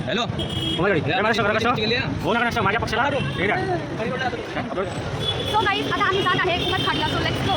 Hello हो नका माझ्या पक्षाला सो गाईज आता आम्ही जात आहे कुमार खाडला. So let's go.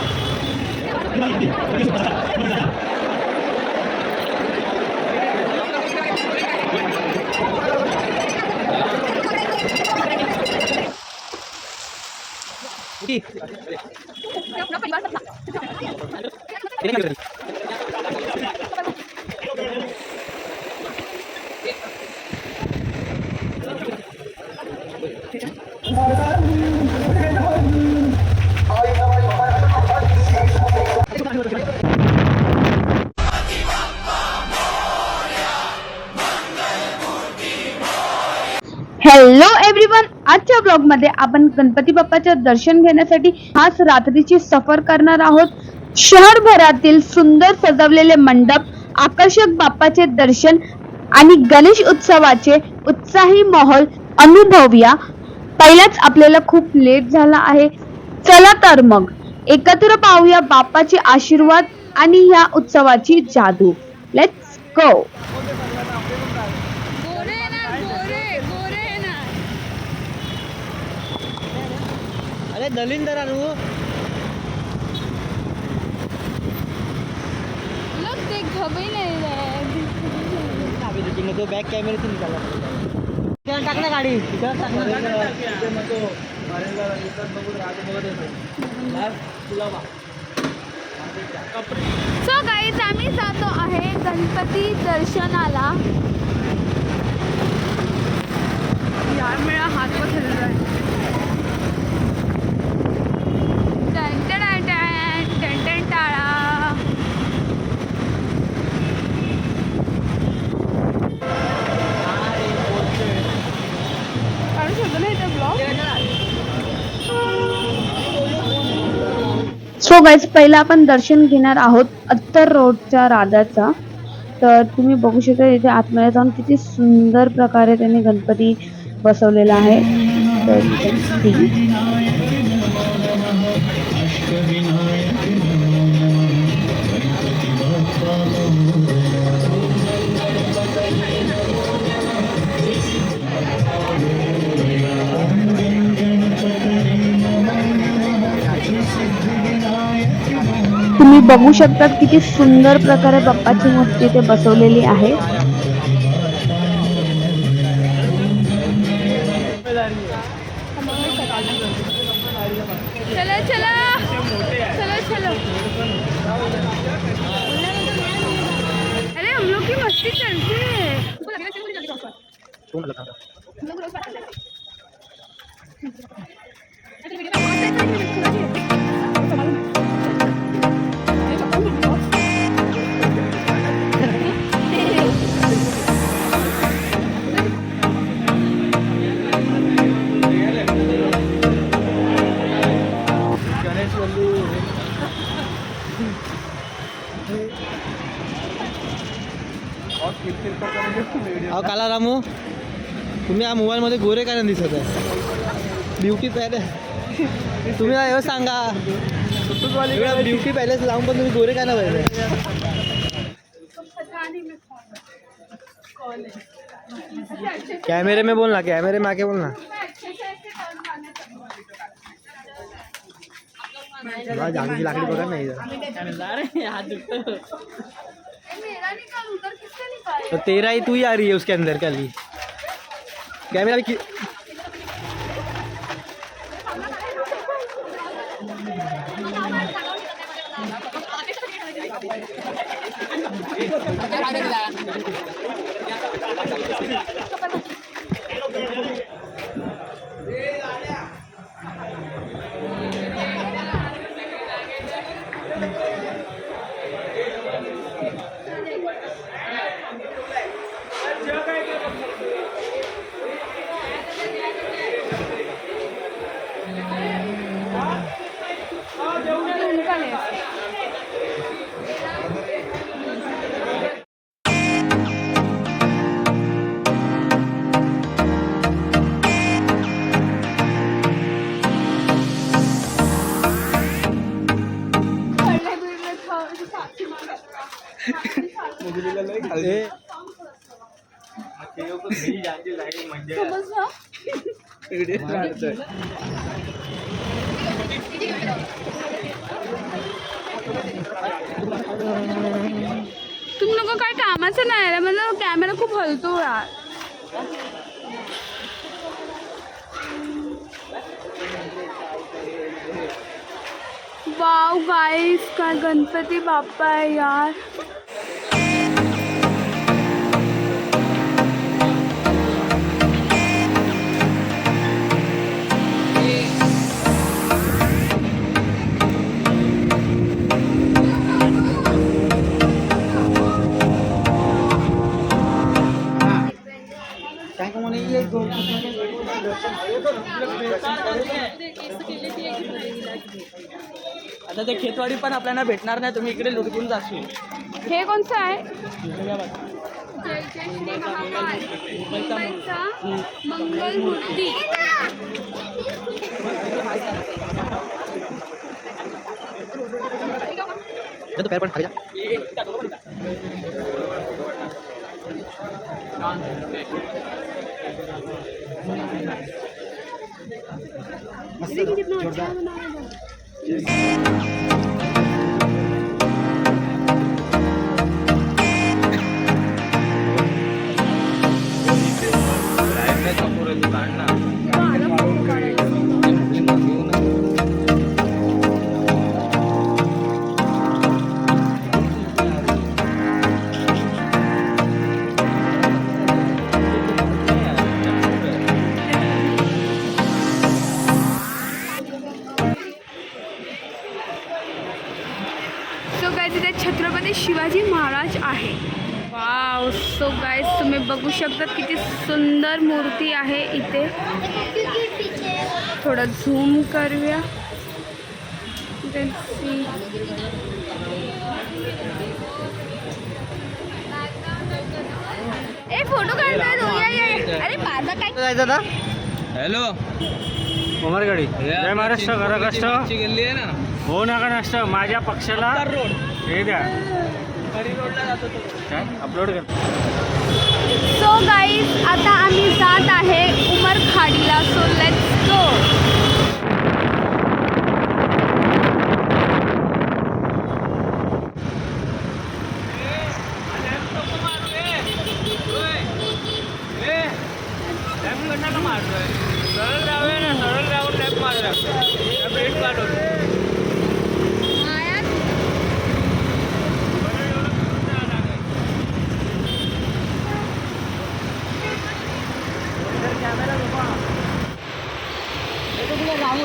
Hello everyone, आजच्या ब्लॉग मध्ये आपण गणपती बाप्पाचे दर्शन घेण्यासाठी आज रात्रीची सफर करणार आहोत. शहरभरातील सुंदर सजवलेले मंडप, आकर्षक बाप्पाचे दर्शन आणि गणेश उत्सवाचे उत्साही माहोल अनुभवूया. पहिलाच आपल्याला खूप लेट झाला आहे. चला तर मग एकत्र पाहूया बाप्पाचे आशीर्वाद आणि या उत्सवाची जादू. Let's go. अरे दलिंदर आणू लोग देख घबई नहीं रहे. तो बॅक कॅमेऱ्यातून निघाला. टाक ना गाडी सो गाईज आम्ही जातो आहे गणपती दर्शनाला. यार मेरा हाथ पर चल रहा है. सो गाईज पहिला आपण दर्शन घेणार आहोत अत्तर रोडच्या राधाचा. तर तुम्ही बघू शकता इथे आतमध्ये जाऊन किती सुंदर प्रकारे त्यांनी गणपती बसवलेला आहे. तर तुम्ही बघू शकता किती सुंदर प्रकारे बाप्पाची मूर्ती इथे बसवलेली आहे. चला चला चला चलो. अरे हम लोग की मस्ती चलती है. अहो काला रामू, तुम्ही या मोबाईल मध्ये गोरे काय नाही दिसत आहे. ब्युटी पॅलेस तुम्ही एवढं सांगा. ब्युटी पॅलेस लावून पण तुम्ही गोरे काय नाही पाहिजे. कैमरे में बोलना, कैमरे में आके बोलना. जाने की लाकड़ी पकड़ नहीं तो तेरा ही तू ही आ रही है उसके अंदर कल ही. कैमरा भी तुम लोक काय कामाचं नाही रे, मला कॅमेरा खूप हलतो यार. वाव गाइस, काय गणपती बाप्पा आहे यार. आता ते खेतवाडी पण आपल्याला भेटणार नाही, तुम्ही इकडे लुटकून जाशील. हे कोणचं आहे? मंगल मूर्ती. तो पैर पण खाली जा. सो गाइस, इथे छत्रपती शिवाजी महाराज आहे. वाव. सो गाइस, तुम्ही बघू शकता किती सुंदर मूर्ती आहे इथे. थोडं झूम करूया. ए फोटो काढतोय. अरे माझा काय जायचं आता. हॅलो उमरगाडी. जय महाराष्ट्र. घराकष्ट गेली आहे ना. हो नका नष्ट माझ्या पक्षाला हे द्या. काय अपलोड कर. सो गाईज, आता आम्ही जात आहे उमरखाडीला. सो लेट्स गो. सरळ राहूया ना. सरळ राहून लॅप मारला भेट काढून.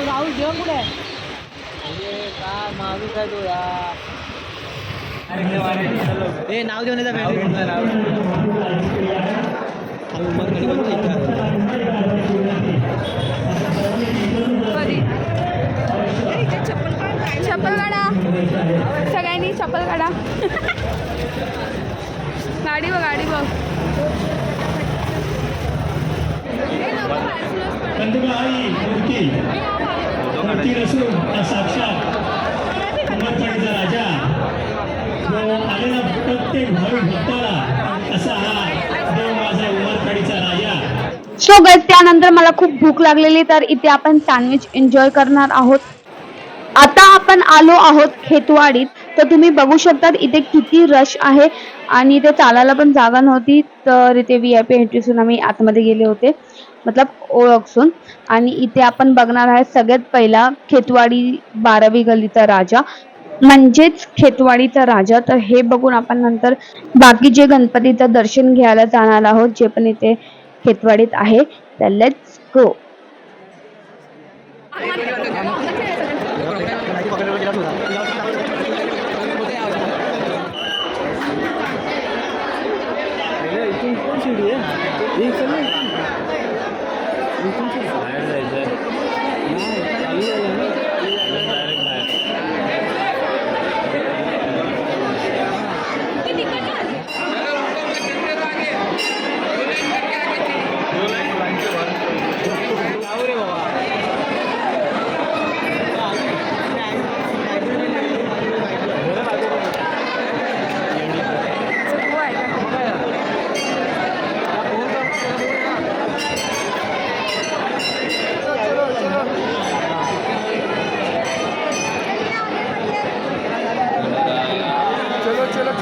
राहुल जेवण कुठे आहे? काय माणूस आहे तो यार. हे नाव देऊन येतात. उमरगाडी बघू चप्पल काढा सगळ्यांनी. चप्पल काढा. गाडी बघ, गाडी बघ. कंदुकाई मूर्ती नसून साक्षात उमरखाडीचा राजा जो आलेला प्रत्येक भाविक भक्ताला असा हा देव माझा उमरखाडीचा राजा. सो गाइस, त्यानंतर मला खूप भूक लागलेली, तर इथे आपण सँडविच एन्जॉय करणार आहोत. आता आपण आलो आहोत खेतवाडीत. तर तुम्ही बघू शकता इथे किती रश आहे आणि इथे चालायला पण जागा नव्हती. तर इथे VIP एंट्रीसून आम्ही आतमध्ये गेले होते, मतलब ओळखसून. आणि इथे आपण बघणार आहे सगळ्यात पहिला खेतवाडी 12वी गल्लीचा राजा, म्हणजेच खेतवाडीचा राजा. तर हे बघून आपण नंतर बाकीचे गणपतीचं दर्शन घ्यायला जाणार आहोत, जे पण इथे खेतवाडीत आहे. तर लेट्स गो.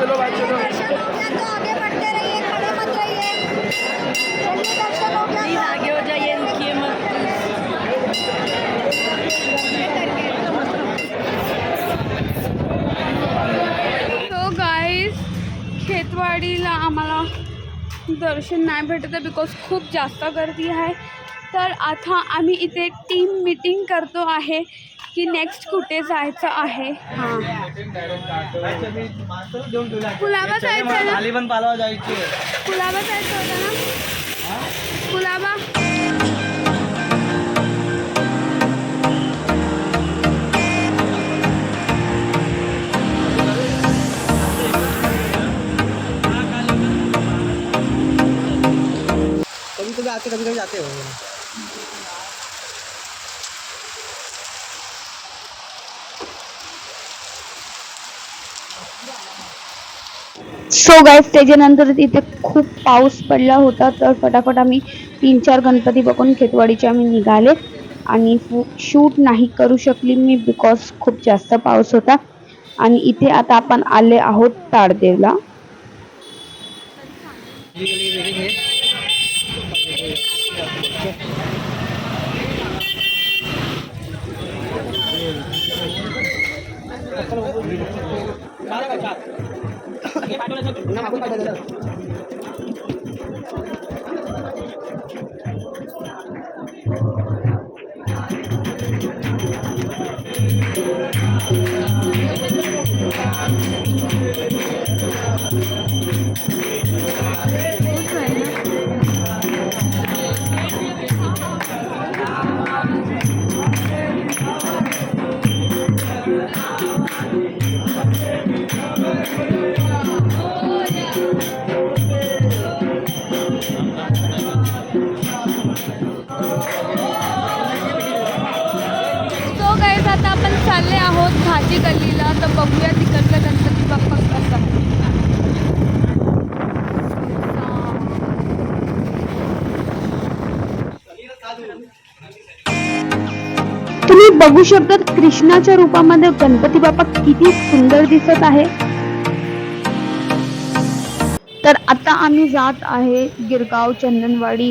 तो आगे बढ़ते रहिए, खड़े मत रहिए। चलिए दर्शन हो गया। आगे हो जाइए, रुकिए मत। तो गाईज खेतवाडीला आम्हाला दर्शन नाही भेटत आहे बिकॉज खूप जास्त गर्दी आहे. तर आता आम्ही इथे टीम मीटिंग करतो आहे की नेक्स्ट कुठे जायचं आहे. हां कुलाबा जायचं ना, पण पालवा जायची कुलाबा जायचं होतं ना, कुलाबा. कभी कभी आते कभी कभी जाते हो. सो गाईज त्याच्यानंतर तिथे खूप पाऊस पडला होता. तर फटाफट आम्ही 3-4 गणपती बघून खेतवाडीचे आम्ही निघाले आणि शूट नाही करू शकली मी बिकॉज खूप जास्त पाऊस होता. आणि इथे आता आपण आले आहोत ताडदेवला. सो गाईज आता आपण चालले आहोत भाजी गल्लीला. तर बघूया तिकडला गणपती बाप्पा कसा. तुम्ही बघू शकता कृष्णाच्या रूपामध्ये गणपती बाप्पा किती सुंदर दिसत आहे. तर आता आम्ही जात आहे गिरगाव चंदनवाडी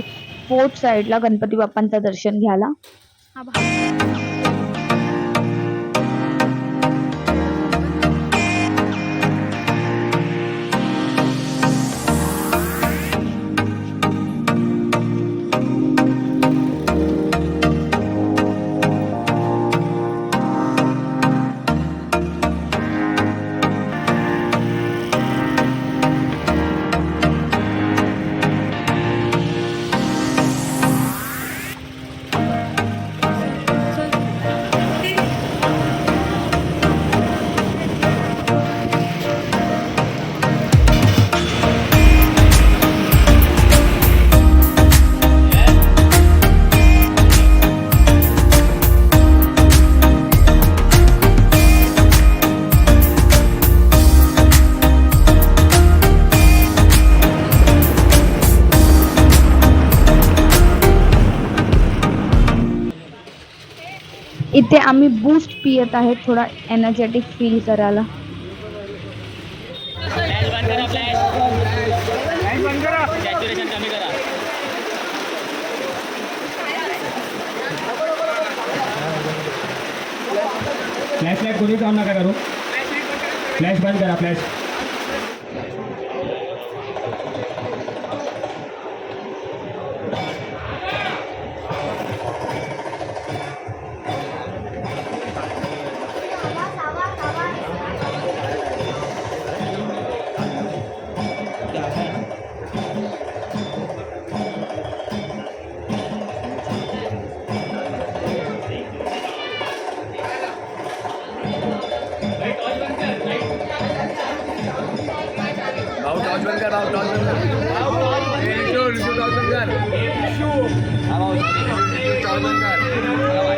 फोर्ट साईडला गणपती बाप्पांचं दर्शन घ्यायला. इथे आम्ही बूस्ट पियत आहे थोडा एनर्जेटिक फील करायला. फ्लॅश लाईट कोणी काम नका करू. फ्लॅश बंद करा. फ्लॅश टॉर्च बंद कर भाऊ, टॉर्च बंद कर. टॉर्च बंद कर.